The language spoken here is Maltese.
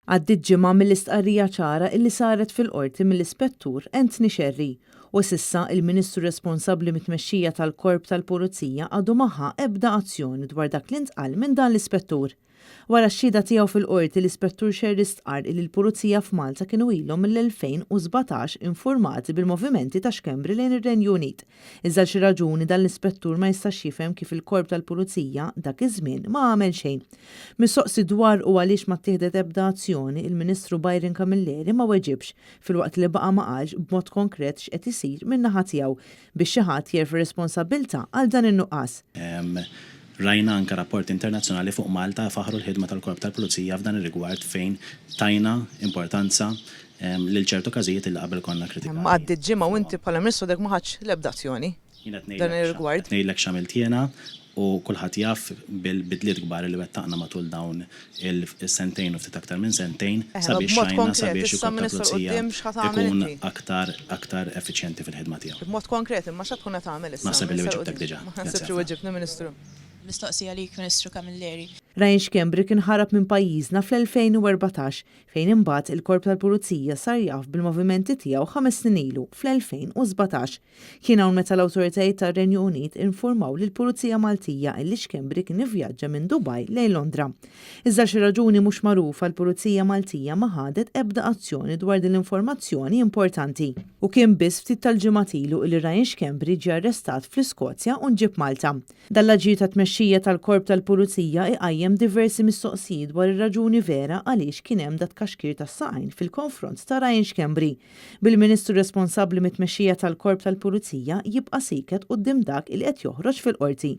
Għaddit ġimgħa mill-istqarrija ċara illi saret fil-qorti mill-Ispettur Anthony Sherry u sissa il-Ministru responsabbli mit-tmexxija tal-Korp tal-Pulizija għadu maħa ebda azzjoni dwar dak li ntqal minn dan l-Ispettur. Wara x-xhieda tiegħu fil-qorti l-Ispettur Sherry stqarr li l-Pulizija f'Malta kienu ilhom mill-2017 infurmati bil-movimenti ta' xkembri lejn ir-Renju Unit. Iżda xi raġuni dan l-Ispettur ma jistax jifhem kif il-Korp tal-Pulizija dak iż-żmien ma għamel xejn. Mistoqsi dwar u għaliex ma ttieħdet ebda azzjoni, il-Ministru Byron Camilleri ma weġibx filwaqt li baqa' ma qalx b'mod konkret x'qed isir min-naħa tiegħu biex xi ħadd jerfa' responsabbilta għal dan in-nuqqas. Rajna anka rapport internazzjonali fuq Malta faħru l-ħidma tal-Korp tal-Pulizija f'dan ir-rigward fejn tajna importanza lil ċertu każijiet li qabel konna kritikati. Ma għaddit ġimgħa u inti bħala Ministru dek ma ħadx l-ebda azzjoni dan ir-rigward. Ngħidlek x'għamilt jiena u kulħadd jaf bil-bidliet kbar li wettaqna matul dawn il-sentejn u ftit aktar minn sentejn sabiex xajna sabiex il-Korp tal-Pulizija ikun aktar effiċjenti fil-ħidma tiegħu. B'mod konkret imma x'għad tkun qed tagħmel issa. Naħseb li weġibtek diġà. Ma ħsibx weġibni Ministru. Mistoqsija lik, Ministru Camilleri. Ryan Xkembri kien ħarab minn pajjiżna fl-2014 fejn imbagħad il-Korp tal-Pulizija sar jaf bil-movimenti tiegħu 5 snin ilu fl-2017. Kien hawn meta l-awtoritajiet tar-Renju Unit infurmaw lill-Pulizija Maltija li Xkembri kien ivvjaġġa minn Dubai lejn Londra. Iżda xi raġuni mhux magħrufa l-Pulizija Maltija ma ħadet ebda azzjoni dwar din l-informazzjoni importanti. U kien biss ftit tal-ġimgħat ilu li Ryan Xkembri ġie arrestat fl-Iskozja u nġib Malta. Dal-aġir ta' tmexxija tal-Korp tal-Pulizija iqajjem diversi mistoqsijiet dwar ir-raġuni vera għaliex kien hemm dat kaxkir tas-saqajn fil-konfront ta' Ryan Xkembri. Bil-Ministru responsabbli mit-tmexxija tal-Korp tal-Pulizija jibqa' siket quddiem dak li qed joħroġ fil-qorti.